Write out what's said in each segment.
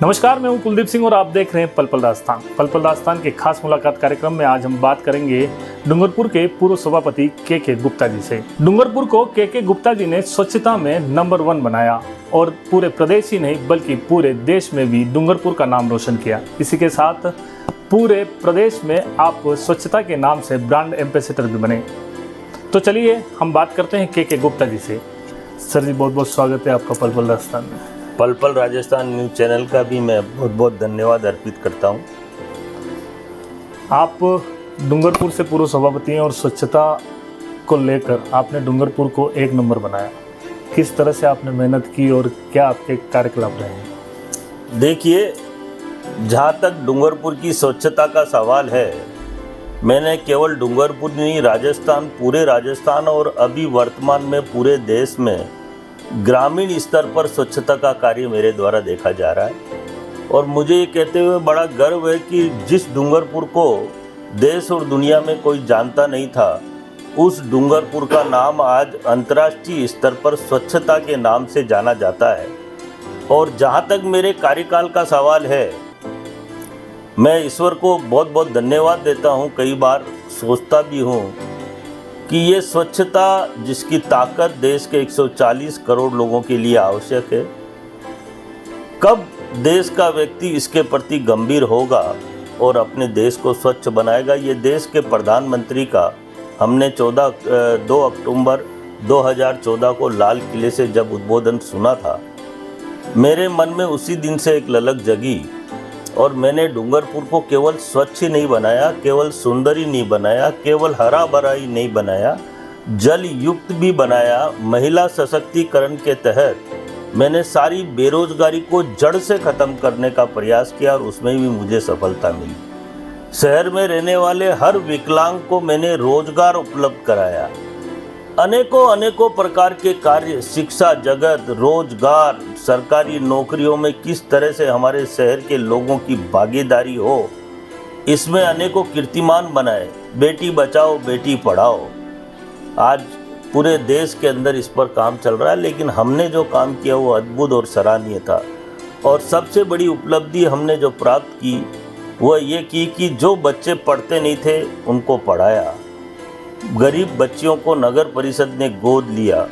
नमस्कार, मैं हूं कुलदीप सिंह और आप देख रहे हैं पल पल राजस्थान। पल पल राजस्थान के खास मुलाकात कार्यक्रम में आज हम बात करेंगे डूंगरपुर के पूर्व सभापति के गुप्ता जी से। डूंगरपुर को के गुप्ता जी ने स्वच्छता में नंबर 1 बनाया और पूरे प्रदेश ही नहीं बल्कि पूरे देश में भी डूंगरपुर का नाम रोशन किया। इसी के साथ पूरे प्रदेश में आप स्वच्छता के नाम से ब्रांड एम्बेसडर भी बने। तो चलिए हम बात करते हैं के गुप्ता जी से। सर जी, बहुत बहुत स्वागत है आपका पल पल राजस्थान में। पल पल राजस्थान न्यूज़ चैनल का भी मैं बहुत बहुत धन्यवाद अर्पित करता हूं। आप डूंगरपुर से पूर्व सभापति हैं और स्वच्छता को लेकर आपने डूंगरपुर को 1 नंबर बनाया। किस तरह से आपने मेहनत की और क्या आपके कार्यकलाप रहे हैं? देखिए, जहां तक डूंगरपुर की स्वच्छता का सवाल है, मैंने केवल डूंगरपुर नहीं, राजस्थान, पूरे राजस्थान और अभी वर्तमान में पूरे देश में ग्रामीण स्तर पर स्वच्छता का कार्य मेरे द्वारा देखा जा रहा है। और मुझे ये कहते हुए बड़ा गर्व है कि जिस डूंगरपुर को देश और दुनिया में कोई जानता नहीं था, उस डूंगरपुर का नाम आज अंतर्राष्ट्रीय स्तर पर स्वच्छता के नाम से जाना जाता है। और जहाँ तक मेरे कार्यकाल का सवाल है, मैं ईश्वर को बहुत बहुत धन्यवाद देता हूँ। कई बार सोचता भी हूँ कि ये स्वच्छता जिसकी ताकत देश के 140 करोड़ लोगों के लिए आवश्यक है, कब देश का व्यक्ति इसके प्रति गंभीर होगा और अपने देश को स्वच्छ बनाएगा। ये देश के प्रधानमंत्री का हमने 2 अक्टूबर 2014 को लाल किले से जब उद्बोधन सुना था, मेरे मन में उसी दिन से एक ललक जगी और मैंने डूंगरपुर को केवल स्वच्छ ही नहीं बनाया, केवल सुंदर ही नहीं बनाया, केवल हरा भरा ही नहीं बनाया, जल युक्त भी बनाया। महिला सशक्तिकरण के तहत मैंने सारी बेरोजगारी को जड़ से ख़त्म करने का प्रयास किया और उसमें भी मुझे सफलता मिली। शहर में रहने वाले हर विकलांग को मैंने रोजगार उपलब्ध कराया। अनेकों प्रकार के कार्य, शिक्षा जगत, रोजगार, सरकारी नौकरियों में किस तरह से हमारे शहर के लोगों की भागीदारी हो, इसमें अनेकों कीर्तिमान बनाए। बेटी बचाओ बेटी पढ़ाओ, आज पूरे देश के अंदर इस पर काम चल रहा है, लेकिन हमने जो काम किया वो अद्भुत और सराहनीय था। और सबसे बड़ी उपलब्धि हमने जो प्राप्त की वो ये की कि जो बच्चे पढ़ते नहीं थे उनको पढ़ाया, गरीब बच्चियों को नगर परिषद ने गोद लिया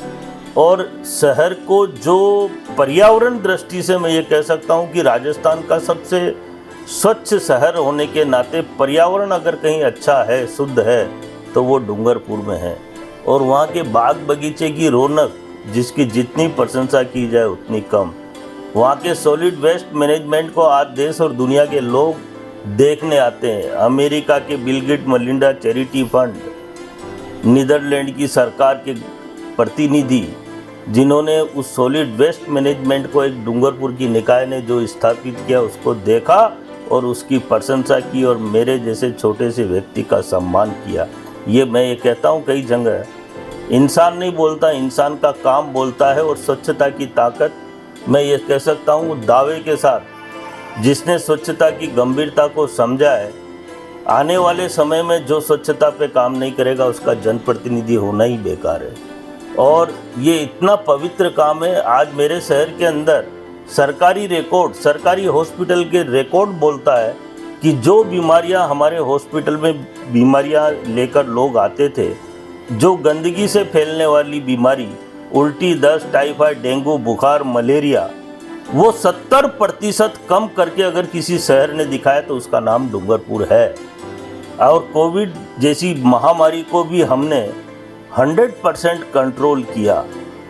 और शहर को जो पर्यावरण दृष्टि से मैं ये कह सकता हूँ कि राजस्थान का सबसे स्वच्छ शहर होने के नाते पर्यावरण अगर कहीं अच्छा है, शुद्ध है, तो वो डूंगरपुर में है। और वहाँ के बाग बगीचे की रौनक, जिसकी जितनी प्रशंसा की जाए उतनी कम। वहाँ के सॉलिड वेस्ट मैनेजमेंट को आज देश और दुनिया के लोग देखने आते हैं। अमेरिका के Bill Gates Melinda charity fund, Netherlands की सरकार के प्रतिनिधि, जिन्होंने उस सॉलिड वेस्ट मैनेजमेंट को एक डूंगरपुर की निकाय ने जो स्थापित किया उसको देखा और उसकी प्रशंसा की और मेरे जैसे छोटे से व्यक्ति का सम्मान किया। ये मैं ये कहता हूँ, कई जगह इंसान नहीं बोलता, इंसान का काम बोलता है। और स्वच्छता की ताकत मैं ये कह सकता हूँ दावे के साथ, जिसने स्वच्छता की गंभीरता को समझा है, आने वाले समय में जो स्वच्छता पे काम नहीं करेगा उसका जनप्रतिनिधि होना ही बेकार है। और ये इतना पवित्र काम है। आज मेरे शहर के अंदर सरकारी रिकॉर्ड, सरकारी हॉस्पिटल के रिकॉर्ड बोलता है कि जो बीमारियां हमारे हॉस्पिटल में बीमारियां लेकर लोग आते थे, जो गंदगी से फैलने वाली बीमारी, उल्टी, दस्त, टाइफाइड, डेंगू, बुखार, मलेरिया, वो 70% कम करके अगर किसी शहर ने दिखाया तो उसका नाम डूंगरपुर है। और कोविड जैसी महामारी को भी हमने 100% कंट्रोल किया।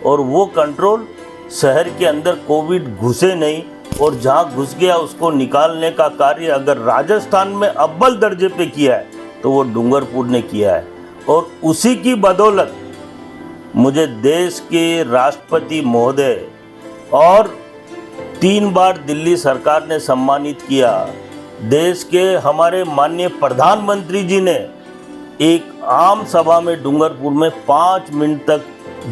और वो कंट्रोल, शहर के अंदर कोविड घुसे नहीं और जहाँ घुस गया उसको निकालने का कार्य अगर राजस्थान में अव्वल दर्जे पे किया है तो वो डूंगरपुर ने किया है। और उसी की बदौलत मुझे देश के राष्ट्रपति महोदय और 3 बार दिल्ली सरकार ने सम्मानित किया। देश के हमारे माननीय प्रधानमंत्री जी ने एक आम सभा में डूंगरपुर में 5 मिनट तक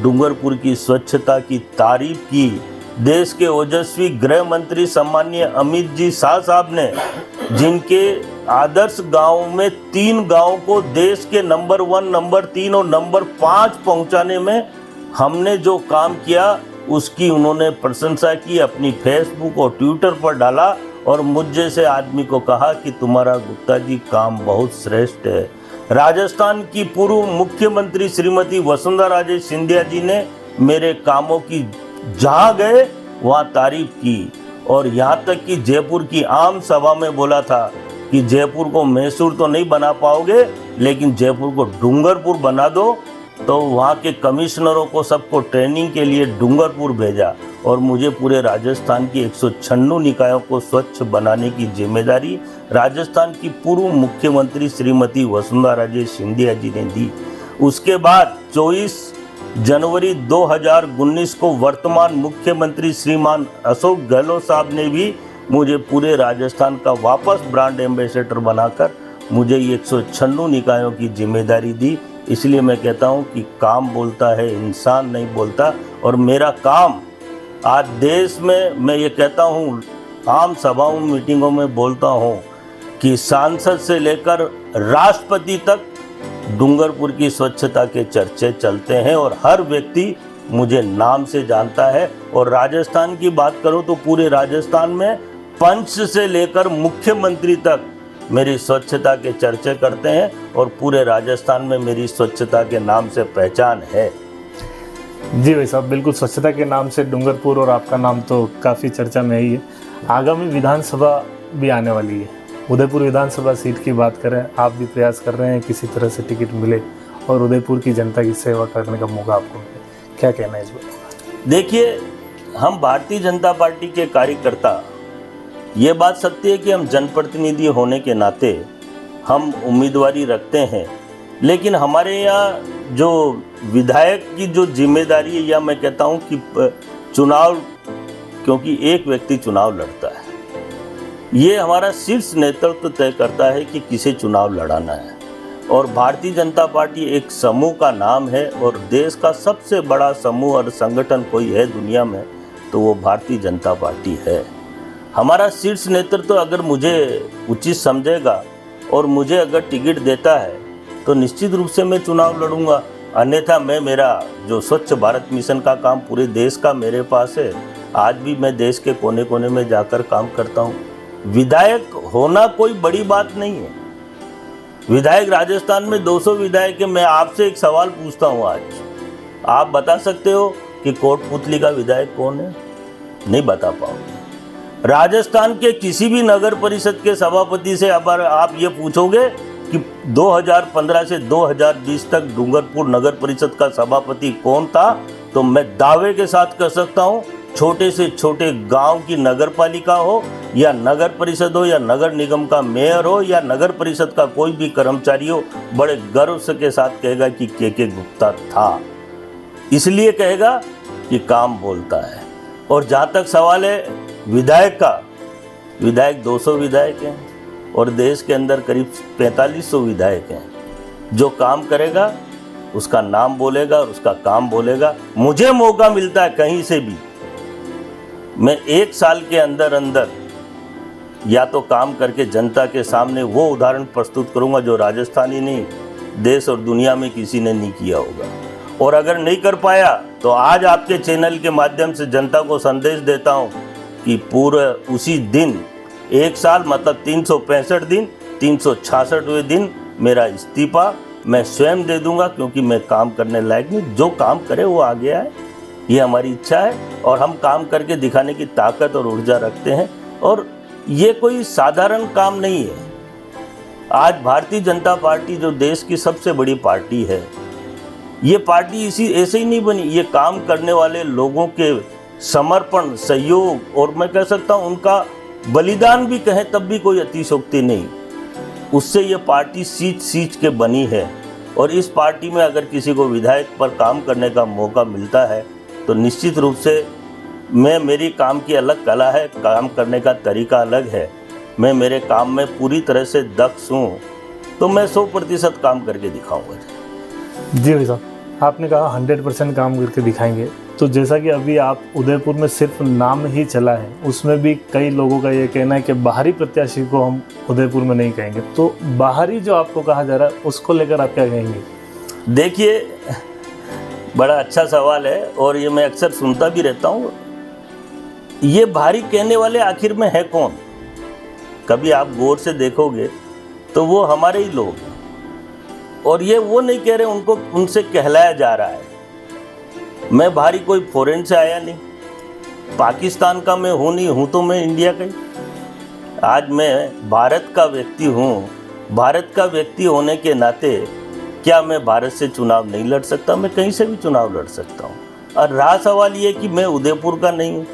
डूंगरपुर की स्वच्छता की तारीफ की। देश के ओजस्वी गृह मंत्री सम्माननीय अमित जी शाह साहब ने, जिनके आदर्श गांव में 3 गांवों को देश के नंबर 1, नंबर 3 और नंबर 5 पहुंचाने में हमने जो काम किया, उसकी उन्होंने प्रशंसा की, अपनी फेसबुक और ट्विटर पर डाला और मुझ जैसे आदमी को कहा कि तुम्हारा गुप्ता जी काम बहुत श्रेष्ठ है। राजस्थान की पूर्व मुख्यमंत्री श्रीमती वसुंधरा राजे सिंधिया जी ने मेरे कामों की जहाँ गए वहाँ तारीफ की और यहाँ तक कि जयपुर की आम सभा में बोला था कि जयपुर को मैसूर तो नहीं बना पाओगे, लेकिन जयपुर को डूंगरपुर बना दो। तो वहाँ के कमिश्नरों को सबको ट्रेनिंग के लिए डूंगरपुर भेजा और मुझे पूरे राजस्थान की 196 निकायों को स्वच्छ बनाने की जिम्मेदारी राजस्थान की पूर्व मुख्यमंत्री श्रीमती वसुंधरा राजे सिंधिया जी ने दी। उसके बाद 24 जनवरी 2019 को वर्तमान मुख्यमंत्री श्रीमान अशोक गहलोत साहब ने भी मुझे पूरे राजस्थान का वापस ब्रांड एम्बेसडर बनाकर मुझे ये 196 निकायों की जिम्मेदारी दी। इसलिए मैं कहता हूँ कि काम बोलता है, इंसान नहीं बोलता। और मेरा काम आज देश में, मैं ये कहता हूँ, आम सभाओं मीटिंगों में बोलता हूँ कि सांसद से लेकर राष्ट्रपति तक डूंगरपुर की स्वच्छता के चर्चे चलते हैं और हर व्यक्ति मुझे नाम से जानता है। और राजस्थान की बात करूँ तो पूरे राजस्थान में पंच से लेकर मुख्यमंत्री तक मेरी स्वच्छता के चर्चे करते हैं और पूरे राजस्थान में मेरी स्वच्छता के नाम से पहचान है। जी भाई साहब, बिल्कुल स्वच्छता के नाम से डूंगरपुर और आपका नाम तो काफ़ी चर्चा में ही है। आगामी विधानसभा भी आने वाली है। उदयपुर विधानसभा सीट की बात करें, आप भी प्रयास कर रहे हैं किसी तरह से टिकट मिले और उदयपुर की जनता की सेवा करने का मौका आपको मिले, क्या कहना है इस बार? देखिए, हम भारतीय जनता पार्टी के कार्यकर्ता, ये बात सत्य है कि हम जनप्रतिनिधि होने के नाते हम उम्मीदवारी रखते हैं, लेकिन हमारे यहाँ जो विधायक की जो जिम्मेदारी है, या मैं कहता हूँ कि चुनाव, क्योंकि एक व्यक्ति चुनाव लड़ता है, ये हमारा शीर्ष नेतृत्व तय करता है कि किसे चुनाव लड़ाना है। और भारतीय जनता पार्टी एक समूह का नाम है और देश का सबसे बड़ा समूह और संगठन कोई है दुनिया में तो वो भारतीय जनता पार्टी है। हमारा शीर्ष नेतृत्व अगर मुझे उचित समझेगा और मुझे अगर टिकट देता है तो निश्चित रूप से मैं चुनाव लड़ूंगा। अन्यथा मैं, मेरा जो स्वच्छ भारत मिशन का काम पूरे देश का मेरे पास है, आज भी मैं देश के कोने कोने में जाकर काम करता हूँ। विधायक होना कोई बड़ी बात नहीं है। विधायक राजस्थान में 200 विधायक है। मैं आपसे एक सवाल पूछता हूँ आज, आप बता सकते हो कि कोटपुतली का विधायक कौन है? नहीं बता पाओगे। राजस्थान के किसी भी नगर परिषद के सभापति से अगर आप ये पूछोगे कि 2015 से 2020 तक डूंगरपुर नगर परिषद का सभापति कौन था, तो मैं दावे के साथ कह सकता हूँ, छोटे से छोटे गांव की नगर पालिका हो या नगर परिषद हो या नगर निगम का मेयर हो या नगर परिषद का कोई भी कर्मचारी हो, बड़े गर्व से के साथ कहेगा कि के गुप्ता था। इसलिए कहेगा कि काम बोलता है। और जहाँ तक सवाल है विधायक का, विधायक 200 विधायक हैं और देश के अंदर करीब 4500 विधायक हैं। जो काम करेगा उसका नाम बोलेगा और उसका काम बोलेगा। मुझे मौका मिलता है कहीं से भी, मैं 1 साल के अंदर अंदर या तो काम करके जनता के सामने वो उदाहरण प्रस्तुत करूंगा जो राजस्थानी नहीं, देश और दुनिया में किसी ने नहीं किया होगा। और अगर नहीं कर पाया तो आज आपके चैनल के माध्यम से जनता को संदेश देता हूं कि पूरे उसी दिन, 1 साल मतलब 365 दिन, 366वें दिन मेरा इस्तीफा मैं स्वयं दे दूंगा, क्योंकि मैं काम करने लायक नहीं। जो काम करे वो आगे आए, ये हमारी इच्छा है और हम काम करके दिखाने की ताकत और ऊर्जा रखते हैं। और ये कोई साधारण काम नहीं है। आज भारतीय जनता पार्टी जो देश की सबसे बड़ी पार्टी है, ये पार्टी ऐसे ही नहीं बनी। ये काम करने वाले लोगों के समर्पण, सहयोग और मैं कह सकता हूँ उनका बलिदान भी कहें तब भी कोई अतिशयोक्ति नहीं, उससे ये पार्टी सींच के बनी है। और इस पार्टी में अगर किसी को विधायक पर काम करने का मौका मिलता है तो निश्चित रूप से मेरी काम की अलग कला है, काम करने का तरीका अलग है। मैं मेरे काम में पूरी तरह से दक्ष हूँ, तो मैं 100% काम करके दिखाऊंगा। जी भाई साहब, आपने कहा 100% काम करके दिखाएंगे। तो जैसा कि अभी आप उदयपुर में सिर्फ नाम ही चला है, उसमें भी कई लोगों का ये कहना है कि बाहरी प्रत्याशी को हम उदयपुर में नहीं कहेंगे। तो बाहरी जो आपको कहा जा रहा है उसको लेकर आप क्या कहेंगे? देखिए, बड़ा अच्छा सवाल है और ये मैं अक्सर सुनता भी रहता हूँ। ये भारी कहने वाले आखिर में है कौन? कभी आप गौर से देखोगे तो वो हमारे ही लोग हैं, और ये वो नहीं कह रहे, उनको उनसे कहलाया जा रहा है। मैं भारी कोई फॉरेन से आया नहीं, पाकिस्तान का मैं हूँ नहीं, हूँ तो मैं इंडिया का ही। आज मैं भारत का व्यक्ति हूँ। भारत का व्यक्ति होने के नाते क्या मैं भारत से चुनाव नहीं लड़ सकता? मैं कहीं से भी चुनाव लड़ सकता हूँ। और रहा सवाल ये कि मैं उदयपुर का नहीं हूँ,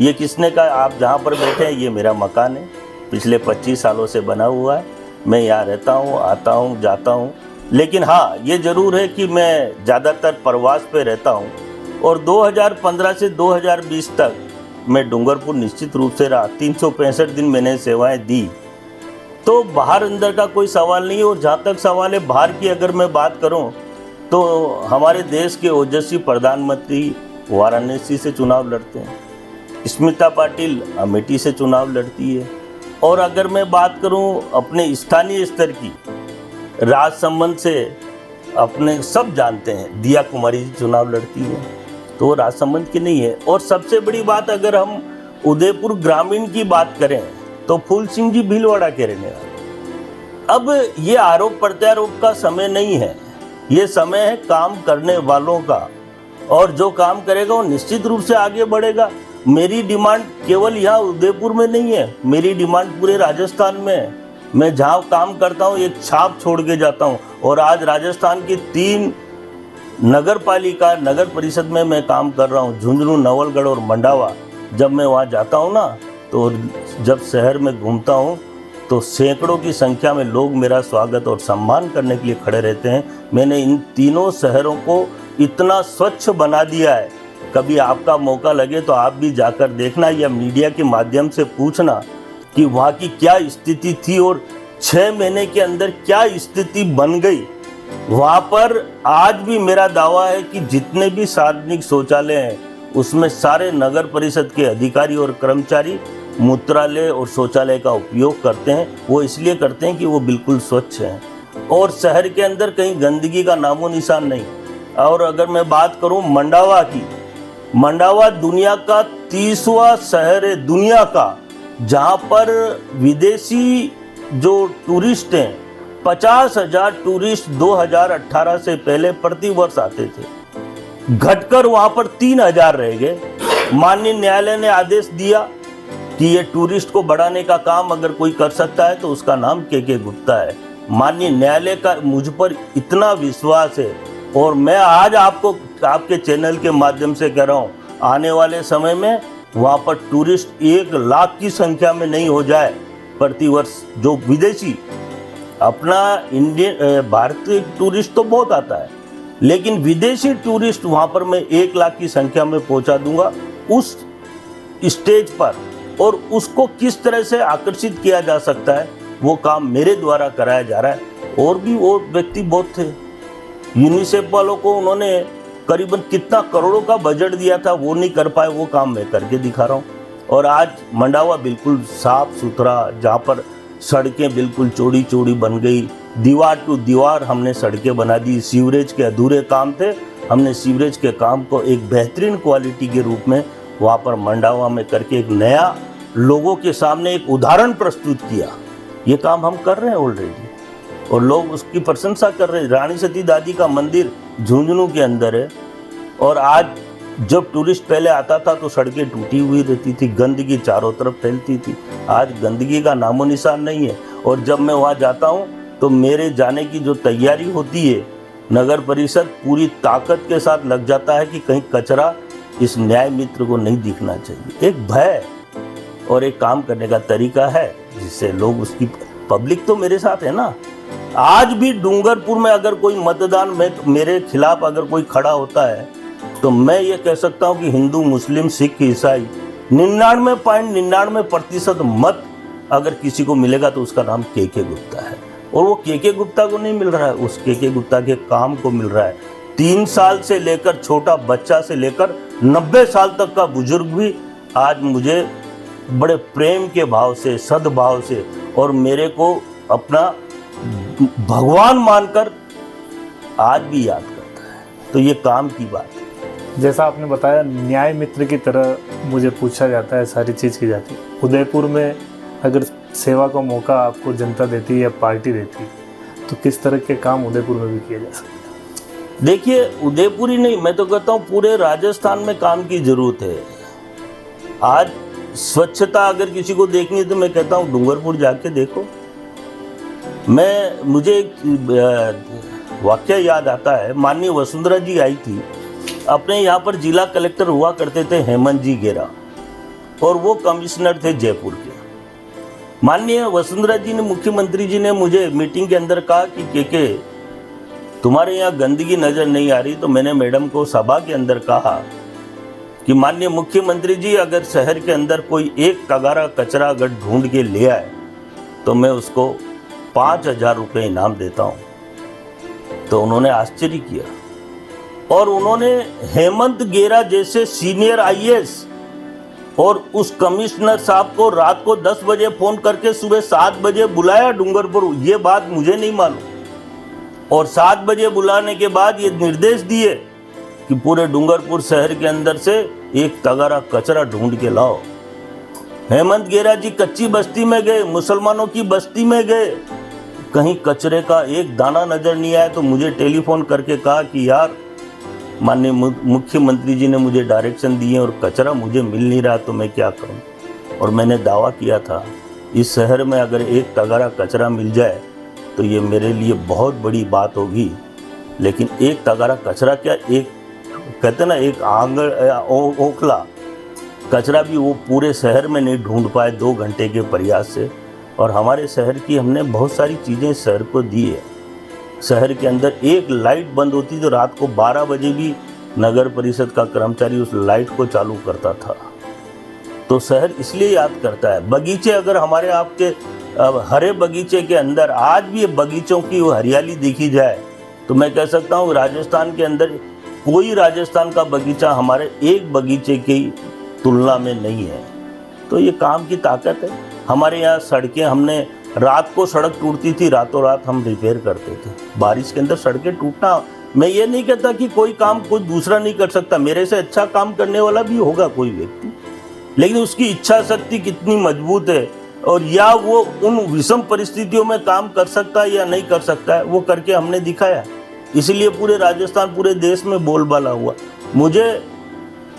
ये किसने कहा? आप जहाँ पर बैठे हैं ये मेरा मकान है, पिछले 25 सालों से बना हुआ है। मैं यहाँ रहता हूँ, आता हूँ, जाता हूँ। लेकिन हाँ, ये ज़रूर है कि मैं ज़्यादातर प्रवास पे रहता हूँ, और 2015 से 2020 तक मैं डूंगरपुर निश्चित रूप से रहा। 365 दिन मैंने सेवाएं दी, तो बाहर अंदर का कोई सवाल नहीं है। और जहाँ तक सवाल है बाहर की, अगर मैं बात करूँ तो हमारे देश के ओजस्वी प्रधानमंत्री वाराणसी से चुनाव लड़ते हैं, स्मिता पाटिल अमेठी से चुनाव लड़ती है। और अगर मैं बात करूं अपने स्थानीय स्तर की, राजसमंद से अपने सब जानते हैं दिया कुमारी जी चुनाव लड़ती है, तो वो राजसमंद की नहीं है। और सबसे बड़ी बात, अगर हम उदयपुर ग्रामीण की बात करें तो फूल सिंह जी भीलवाड़ा के रहने वाले। अब ये आरोप प्रत्यारोप का समय नहीं है, ये समय है काम करने वालों का, और जो काम करेगा वो निश्चित रूप से आगे बढ़ेगा। मेरी डिमांड केवल यहाँ उदयपुर में नहीं है, मेरी डिमांड पूरे राजस्थान में है। मैं जहाँ काम करता हूँ एक छाप छोड़ के जाता हूँ, और आज राजस्थान की 3 नगर पालिका नगर परिषद में मैं काम कर रहा हूँ, झुंझुनू, नवलगढ़ और मंडावा। जब मैं वहाँ जाता हूँ ना, तो जब शहर में घूमता हूँ तो सैकड़ों की संख्या में लोग मेरा स्वागत और सम्मान करने के लिए खड़े रहते हैं। मैंने इन तीनों शहरों को इतना स्वच्छ बना दिया है। कभी आपका मौका लगे तो आप भी जाकर देखना, या मीडिया के माध्यम से पूछना कि वहाँ की क्या स्थिति थी और 6 महीने के अंदर क्या स्थिति बन गई। वहाँ पर आज भी मेरा दावा है कि जितने भी सार्वजनिक शौचालय हैं उसमें सारे नगर परिषद के अधिकारी और कर्मचारी मूत्रालय और शौचालय का उपयोग करते हैं। वो इसलिए करते हैं कि वो बिल्कुल स्वच्छ हैं, और शहर के अंदर कहीं गंदगी का नामो निशान नहीं। और अगर मैं बात करूं मंडावा की, मंडावा दुनिया का 30वां शहर है दुनिया का, जहां पर विदेशी जो टूरिस्ट हैं, 50,000 टूरिस्ट 2018 से पहले प्रति वर्ष आते थे, घटकर वहां पर 3,000 रह गए। माननीय न्यायालय ने आदेश दिया कि ये टूरिस्ट को बढ़ाने का काम अगर कोई कर सकता है तो उसका नाम के गुप्ता है। माननीय न्यायालय का मुझ पर इतना विश्वास है, और मैं आज आपको आपके चैनल के माध्यम से कह रहा हूँ, आने वाले समय में वहाँ पर टूरिस्ट 1 लाख की संख्या में नहीं हो जाए प्रति वर्ष। जो विदेशी, अपना इंडियन भारतीय टूरिस्ट तो बहुत आता है, लेकिन विदेशी टूरिस्ट वहाँ पर मैं 1 लाख की संख्या में पहुँचा दूंगा उस स्टेज पर। और उसको किस तरह से आकर्षित किया जा सकता है, वो काम मेरे द्वारा कराया जा रहा है। और भी वो व्यक्ति बहुत थे, यूनिसेफ वालों को उन्होंने करीबन कितना करोड़ों का बजट दिया था, वो नहीं कर पाए, वो काम मैं करके दिखा रहा हूँ। और आज मंडावा बिल्कुल साफ सुथरा, जहाँ पर सड़कें बिल्कुल चौड़ी चौड़ी बन गई, दीवार टू दीवार हमने सड़कें बना दी। सीवरेज के अधूरे काम थे, हमने सीवरेज के काम को एक बेहतरीन क्वालिटी के रूप में वहाँ पर मंडावा में करके एक नया लोगों के सामने एक उदाहरण प्रस्तुत किया। ये काम हम कर रहे हैं ऑलरेडी, और लोग उसकी प्रशंसा कर रहे हैं। रानी सती दादी का मंदिर झुंझुनू के अंदर है, और आज जब टूरिस्ट पहले आता था तो सड़कें टूटी हुई रहती थी, गंदगी चारों तरफ फैलती थी। आज गंदगी का नामो निशान नहीं है। और जब मैं वहाँ जाता हूँ तो मेरे जाने की जो तैयारी होती है, नगर परिषद पूरी ताकत के साथ लग जाता है कि कहीं कचरा इस न्याय मित्र को नहीं दिखना चाहिए। एक भय और एक काम करने का तरीका है जिससे लोग, उसकी पब्लिक तो मेरे साथ है ना। आज भी डूंगरपुर में अगर कोई मतदान में मेरे खिलाफ अगर कोई खड़ा होता है तो मैं ये कह सकता हूँ कि हिंदू, मुस्लिम, सिख, ईसाई 99.99% मत अगर किसी को मिलेगा तो उसका नाम के गुप्ता है। और वो के गुप्ता को नहीं मिल रहा है, उस के गुप्ता के काम को मिल रहा है। 3 साल से लेकर छोटा बच्चा से लेकर 90 साल तक का बुजुर्ग भी आज मुझे बड़े प्रेम के भाव से, सद्भाव से, और मेरे को अपना भगवान मानकर आज भी याद करता है। तो ये काम की बात है। जैसा आपने बताया, न्याय मित्र की तरह मुझे पूछा जाता है, सारी चीज़ की जाती है। उदयपुर में अगर सेवा का मौका आपको जनता देती है या पार्टी देती है, तो किस तरह के काम उदयपुर में भी किए जा सकते हैं? देखिए, उदयपुर ही नहीं, मैं तो कहता हूँ पूरे राजस्थान में काम की जरूरत है। आज स्वच्छता अगर किसी को देखनी है तो मैं कहता हूँ डूंगरपुर जाके देखो। मुझे एक वाक्य याद आता है, माननीय वसुंधरा जी आई थी, अपने यहाँ पर जिला कलेक्टर हुआ करते थे हेमंत जी गेरा, और वो कमिश्नर थे जयपुर के। माननीय वसुंधरा जी ने, मुख्यमंत्री जी ने मुझे मीटिंग के अंदर कहा कि के तुम्हारे यहाँ गंदगी नज़र नहीं आ रही, तो मैंने मैडम को सभा के अंदर कहा कि माननीय मुख्यमंत्री जी, अगर शहर के अंदर कोई एक तगारा कचरा अगर ढूंढ के ले आए तो मैं उसको 5,000 रुपये इनाम देता हूँ। तो उन्होंने आश्चर्य किया, और उन्होंने हेमंत गेरा जैसे सीनियर IAS और उस कमिश्नर साहब को रात को 10 बजे फ़ोन करके सुबह 7 बजे बुलाया डूंगरपुर। ये बात मुझे नहीं मालूम, और 7 बजे बुलाने के बाद ये निर्देश दिए कि पूरे डूंगरपुर शहर के अंदर से एक तगारा कचरा ढूंढ के लाओ। हेमंत गेरा जी कच्ची बस्ती में गए, मुसलमानों की बस्ती में गए, कहीं कचरे का एक दाना नजर नहीं आया। तो मुझे टेलीफोन करके कहा कि यार, माननीय मुख्यमंत्री जी ने मुझे डायरेक्शन दिए और कचरा मुझे मिल नहीं रहा, तो मैं क्या करूं। और मैंने दावा किया था, इस शहर में अगर एक तगारा कचरा मिल जाए तो ये मेरे लिए बहुत बड़ी बात होगी। लेकिन एक तगारा कचरा क्या, एक कहते ना एक आंगन ओखला कचरा भी वो पूरे शहर में नहीं ढूंढ पाए 2 घंटे के प्रयास से। और हमारे शहर की हमने बहुत सारी चीज़ें शहर को दी है। शहर के अंदर एक लाइट बंद होती तो रात को 12 बजे भी नगर परिषद का कर्मचारी उस लाइट को चालू करता था। तो शहर इसलिए याद करता है। बगीचे, अगर हमारे आपके हरे बगीचे के अंदर आज भी बगीचों की वो हरियाली देखी जाए तो मैं कह सकता हूँ राजस्थान के अंदर कोई राजस्थान का बगीचा हमारे एक बगीचे की तुलना में नहीं है। तो ये काम की ताकत है। हमारे यहाँ सड़कें, हमने रात को सड़क टूटती थी, रातों रात हम रिपेयर करते थे। बारिश के अंदर सड़कें टूटना, मैं ये नहीं कहता कि कोई काम कोई दूसरा नहीं कर सकता, मेरे से अच्छा काम करने वाला भी होगा कोई व्यक्ति, लेकिन उसकी इच्छा शक्ति कितनी मजबूत है और या वो उन विषम परिस्थितियों में काम कर सकता है या नहीं कर सकता है, वो करके हमने दिखाया। इसलिए पूरे राजस्थान, पूरे देश में बोलबाला हुआ। मुझे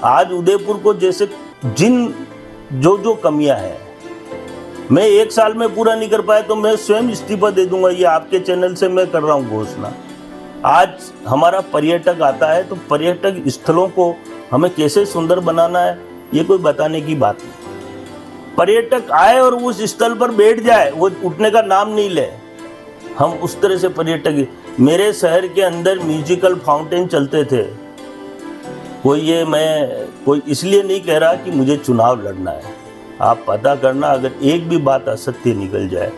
आज उदयपुर को जैसे जो कमियां हैं, मैं 1 साल में पूरा नहीं कर पाया तो मैं स्वयं इस्तीफा दे दूंगा। ये आपके चैनल से मैं कर रहा हूँ घोषणा। आज हमारा पर्यटक आता है तो पर्यटक स्थलों को हमें कैसे सुंदर बनाना है, ये कोई बताने की बात नहीं। पर्यटक आए और उस स्थल पर बैठ जाए, वो उठने का नाम नहीं ले। हम उस तरह से पर्यटक, मेरे शहर के अंदर म्यूजिकल फाउंटेन चलते थे। कोई इसलिए नहीं कह रहा कि मुझे चुनाव लड़ना है। आप पता करना, अगर एक भी बात असत्य निकल जाए।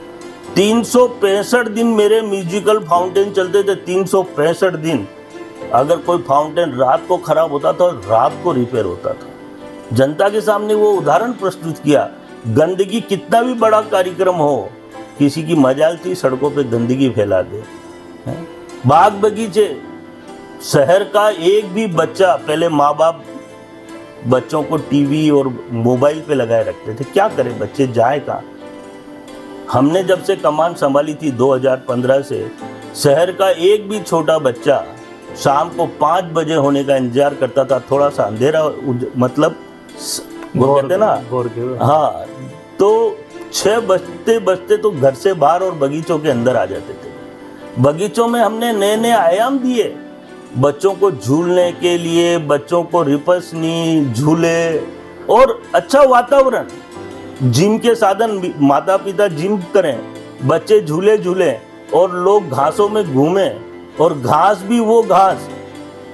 365 दिन मेरे म्यूजिकल फाउंटेन चलते थे, 365 दिन। अगर कोई फाउंटेन रात को खराब होता था, रात को रिपेयर होता था। जनता के सामने वो उदाहरण प्रस्तुत किया। गंदगी कितना भी बड़ा कार्यक्रम हो, किसी की मजाल थी सड़कों पे गंदगी फैला दे। बाग बगीचे, शहर का एक भी बच्चा, पहले माँ बाप बच्चों को टीवी और मोबाइल पे लगाए रखते थे, क्या करें बच्चे, जाए कहाँ। हमने जब से कमान संभाली थी 2015 से, शहर का एक भी छोटा बच्चा शाम को 5 बजे होने का इंतजार करता था। थोड़ा सा अंधेरा, मतलब वो कहते ना, हाँ, तो 6 बजते तो घर से बाहर और बगीचों के अंदर आ जाते थे। बगीचों में हमने नए नए आयाम दिए बच्चों को झूलने के लिए, बच्चों को रिपसनी, झूले और अच्छा वातावरण। जिम के साधन, माता पिता जिम करें, बच्चे झूले झूलें और लोग घासों में घूमें, और घास भी वो घास,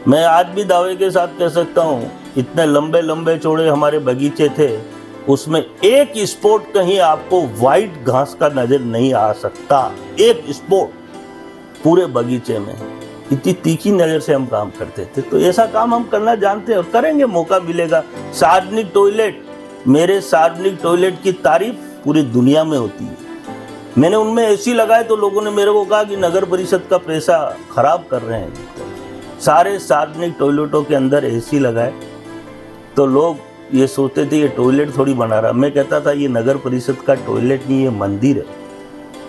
मैं आज भी दावे के साथ कह सकता हूँ, इतने लंबे लंबे चौड़े हमारे बगीचे थे, उसमें एक स्पॉट कहीं आपको वाइट घास का नजर नहीं आ सकता। एक स्पॉट पूरे बगीचे में। इतनी तीखी नज़र से हम काम करते थे। तो ऐसा काम हम करना जानते हैं और करेंगे, मौका मिलेगा। सार्वजनिक टॉयलेट, मेरे सार्वजनिक टॉयलेट की तारीफ पूरी दुनिया में होती है। मैंने उनमें एसी लगाए तो लोगों ने मेरे को कहा कि नगर परिषद का पैसा खराब कर रहे हैं। सारे सार्वजनिक टॉयलेटों के अंदर एसी लगाए। तो लोग ये सोचते थे ये टॉयलेट थोड़ी बना रहा। मैं कहता था ये नगर परिषद का टॉयलेट नहीं, ये मंदिर है,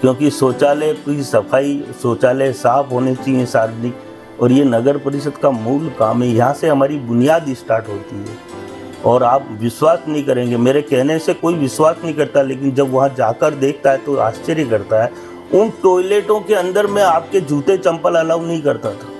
क्योंकि शौचालय की सफाई, शौचालय साफ होने चाहिए सार्वजनिक, और ये नगर परिषद का मूल काम है। यहाँ से हमारी बुनियाद स्टार्ट होती है। और आप विश्वास नहीं करेंगे, मेरे कहने से कोई विश्वास नहीं करता, लेकिन जब वहाँ जाकर देखता है तो आश्चर्य करता है। उन टॉयलेटों के अंदर मैं आपके जूते चंपल अलाउ नहीं करता था।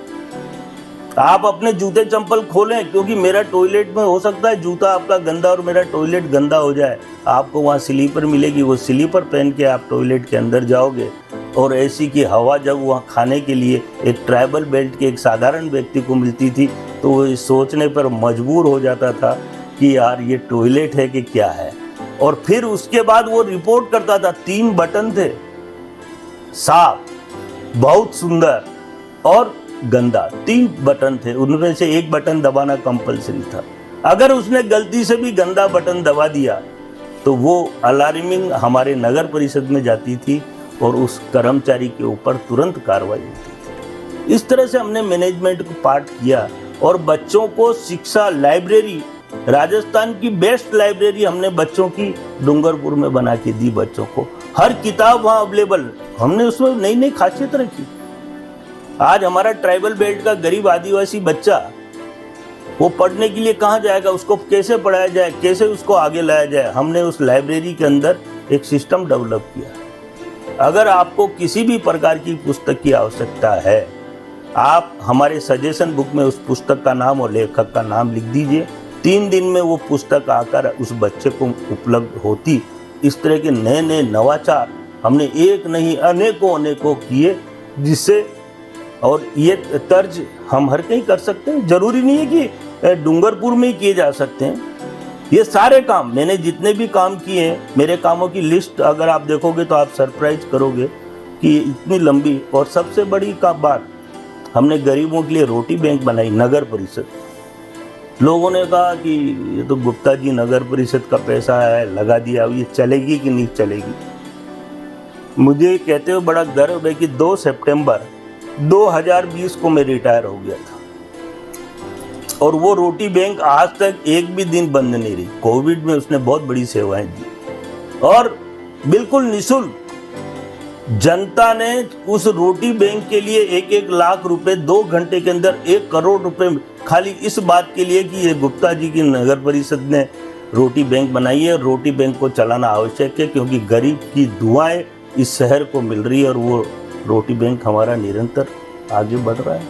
आप अपने जूते चंपल खोलें, क्योंकि मेरा टॉयलेट में हो सकता है जूता आपका गंदा और मेरा टॉयलेट गंदा हो जाए। आपको वहाँ स्लीपर मिलेगी, वो स्लीपर पहन के आप टॉयलेट के अंदर जाओगे। और एसी की हवा जब वहाँ खाने के लिए एक ट्राइबल बेल्ट के एक साधारण व्यक्ति को मिलती थी, तो वो इस सोचने पर मजबूर हो जाता था कि यार ये टॉयलेट है कि क्या है। और फिर उसके बाद वो रिपोर्ट करता था। 3 बटन थे, साफ, बहुत सुंदर और गंदा। 3 बटन थे, उनमें से एक बटन दबाना कंपलसरी था। अगर उसने गलती से भी गंदा बटन दबा दिया तो वो अलार्मिंग हमारे नगर परिषद में जाती थी और उस कर्मचारी के ऊपर तुरंत कार्रवाई होती थी। इस तरह से हमने मैनेजमेंट को पार्ट किया और बच्चों को शिक्षा, लाइब्रेरी, राजस्थान की बेस्ट लाइब्रेरी हमने बच्चों की डूंगरपुर में बना के दी। बच्चों को हर किताब वहाँ अवेलेबल, हमने उसमें नई नई खासियत रखी। आज हमारा ट्राइबल बेल्ट का गरीब आदिवासी बच्चा वो पढ़ने के लिए कहाँ जाएगा, उसको कैसे पढ़ाया जाए, कैसे उसको आगे लाया जाए, हमने उस लाइब्रेरी के अंदर एक सिस्टम डेवलप किया। अगर आपको किसी भी प्रकार की पुस्तक की आवश्यकता है, आप हमारे सजेशन बुक में उस पुस्तक का नाम और लेखक का नाम लिख दीजिए। 3 दिन में वो पुस्तक आकर उस बच्चे को उपलब्ध होती। इस तरह के नए नए नवाचार हमने एक नहीं अनेकों किए, जिससे, और ये तर्ज हम हर कहीं कर सकते हैं। जरूरी नहीं है कि डूंगरपुर में ही किए जा सकते हैं। ये सारे काम, मैंने जितने भी काम किए हैं, मेरे कामों की लिस्ट अगर आप देखोगे तो आप सरप्राइज करोगे कि इतनी लंबी। और सबसे बड़ी का बात, हमने गरीबों के लिए रोटी बैंक बनाई नगर परिषद। लोगों ने कहा कि ये तो गुप्ता जी नगर परिषद का पैसा है, लगा दिया, अब ये चलेगी कि नहीं चलेगी। मुझे कहते हुए बड़ा गर्व है कि 2 सितंबर 2020 को मैं रिटायर हो गया था और वो रोटी बैंक आज तक एक भी दिन बंद नहीं रही। कोविड में उसने बहुत बड़ी सेवाएं दी और बिल्कुल निःशुल्क जनता ने उस रोटी बैंक के लिए 1-1 लाख रुपए 2 घंटे के अंदर 1 करोड़ रुपए खाली इस बात के लिए कि ये गुप्ता जी की नगर परिषद ने रोटी बैंक बनाई है। रोटी बैंक को चलाना आवश्यक है, क्योंकि गरीब की दुआएं इस शहर को मिल रही है और वो रोटी बैंक हमारा निरंतर आगे बढ़ रहा है।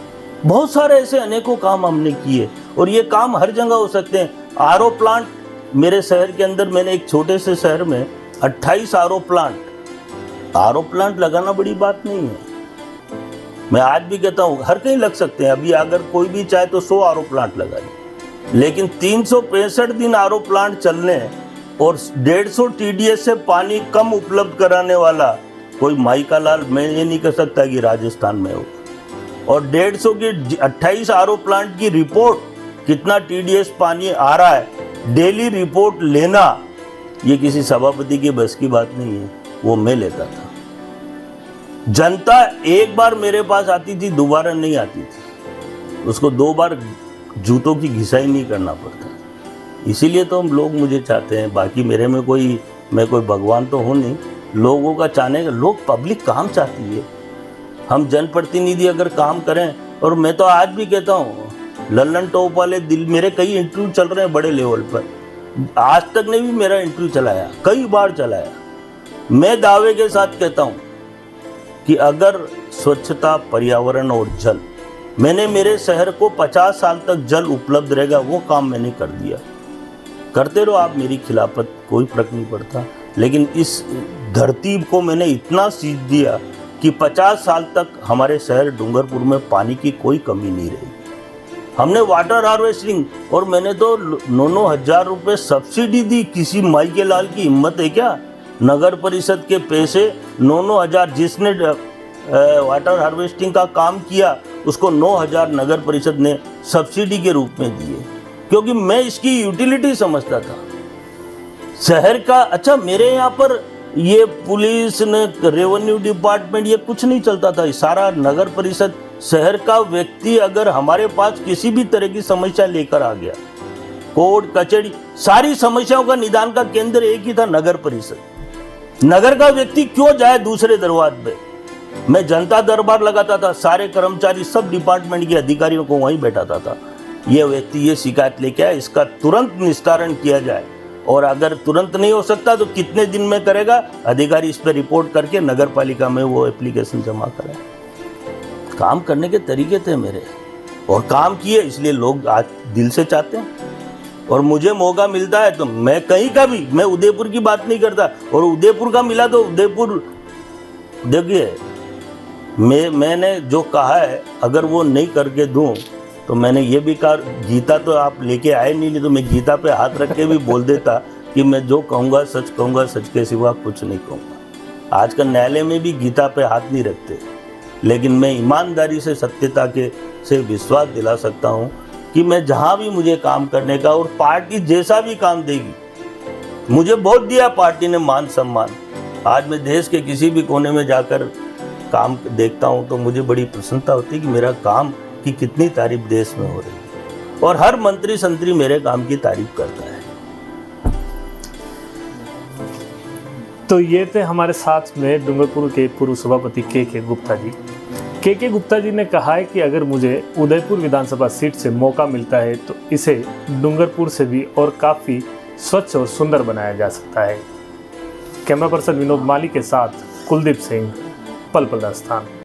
बहुत सारे ऐसे अनेकों काम हमने किए और ये काम हर जगह हो सकते हैं। आरओ प्लांट मेरे शहर के अंदर, मैंने एक छोटे से शहर में 28 आरओ प्लांट लगाना बड़ी बात नहीं है। मैं आज भी कहता हूँ हर कहीं लग सकते हैं। अभी अगर कोई भी चाहे तो 100 आरओ प्लांट लगा ले, लेकिन 365 दिन आरओ प्लांट चलने और 150 टीडीएस से पानी कम उपलब्ध कराने वाला कोई माई का लाल मैं ये नहीं कह सकता कि राजस्थान में हो। और 150 की 28 आरओ प्लांट की रिपोर्ट कितना टीडीएस पानी आ रहा है, डेली रिपोर्ट लेना, ये किसी सभापति की बस की बात नहीं है। वो मैं लेता था। जनता एक बार मेरे पास आती थी, दोबारा नहीं आती थी। उसको 2 बार जूतों की घिसाई नहीं करना पड़ता। इसीलिए तो हम लोग मुझे चाहते हैं। बाकी मेरे में मैं कोई भगवान तो हूँ नहीं। लोगों का चाहने का, लोग पब्लिक काम चाहती है। हम जनप्रतिनिधि अगर काम करें, और मैं तो आज भी कहता हूँ लल्लन टॉप वाले दिल, मेरे कई इंटरव्यू चल रहे हैं बड़े लेवल पर, आज तक ने भी मेरा इंटरव्यू चलाया, कई बार चलाया। मैं दावे के साथ कहता हूँ कि अगर स्वच्छता, पर्यावरण और जल, मैंने मेरे शहर को 50 साल तक जल उपलब्ध रहेगा, वो काम मैंने कर दिया। करते रहो आप, मेरी खिलाफत कोई फर्क नहीं पड़ता। लेकिन इस धरती को मैंने इतना सींच दिया कि 50 साल तक हमारे शहर डूंगरपुर में पानी की कोई कमी नहीं रहेगी। हमने वाटर हार्वेस्टिंग, और मैंने तो 9-9 हज़ार रुपये सब्सिडी दी। किसी माई के लाल की हिम्मत है क्या? नगर परिषद के पैसे 9-9 हज़ार, जिसने वाटर हार्वेस्टिंग का काम किया उसको 9 हज़ार नगर परिषद ने सब्सिडी के रूप में दिए, क्योंकि मैं इसकी यूटिलिटी समझता था शहर का। अच्छा, मेरे यहाँ पर ये पुलिस ने, रेवेन्यू डिपार्टमेंट, ये कुछ नहीं चलता था। सारा नगर परिषद शहर का व्यक्ति अगर हमारे पास किसी भी तरह की समस्या लेकर आ गया, कोर्ट कचहरी सारी समस्याओं का निदान का केंद्र एक ही था, नगर परिषद। नगर का व्यक्ति क्यों जाए दूसरे दरवाजे पे? मैं जनता दरबार लगाता था, सारे कर्मचारी सब डिपार्टमेंट के अधिकारियों को वहीं बैठाता था। ये व्यक्ति ये शिकायत लेके आया, इसका तुरंत निस्तारण किया जाए, और अगर तुरंत नहीं हो सकता तो कितने दिन में करेगा, अधिकारी इस पर रिपोर्ट करके नगर पालिका में वो एप्लीकेशन जमा कराए। काम करने के तरीके थे मेरे, और काम किए, इसलिए लोग आज दिल से चाहते हैं। और मुझे मौका मिलता है तो मैं कहीं का भी, मैं उदयपुर की बात नहीं करता, और उदयपुर का मिला तो उदयपुर, देखिए मैंने जो कहा है अगर वो नहीं करके दूं तो मैंने ये भी कहा, गीता तो आप लेके आए नहीं तो मैं गीता पे हाथ रख के भी बोल देता कि मैं जो कहूँगा, सच के सिवा कुछ नहीं कहूँगा। आजकल न्यायालय में भी गीता पे हाथ नहीं रखते, लेकिन मैं ईमानदारी से सत्यता से विश्वास दिला सकता हूँ कि मैं जहाँ भी मुझे काम करने का, और पार्टी जैसा भी काम देगी, मुझे बहुत दिया पार्टी ने मान सम्मान। आज मैं देश के किसी भी कोने में जाकर काम देखता हूँ तो मुझे बड़ी प्रसन्नता होती है कि मेरा काम की कितनी तारीफ देश में हो रही है, और हर मंत्री संतरी मेरे काम की तारीफ करता है। तो ये थे हमारे साथ में डूंगरपुर के पूर्व सभापति के गुप्ता जी। के गुप्ता जी ने कहा है कि अगर मुझे उदयपुर विधानसभा सीट से मौका मिलता है तो इसे डूंगरपुर से भी और काफ़ी स्वच्छ और सुंदर बनाया जा सकता है। कैमरा पर्सन विनोद माली के साथ कुलदीप सिंह, पल पल राजस्थान।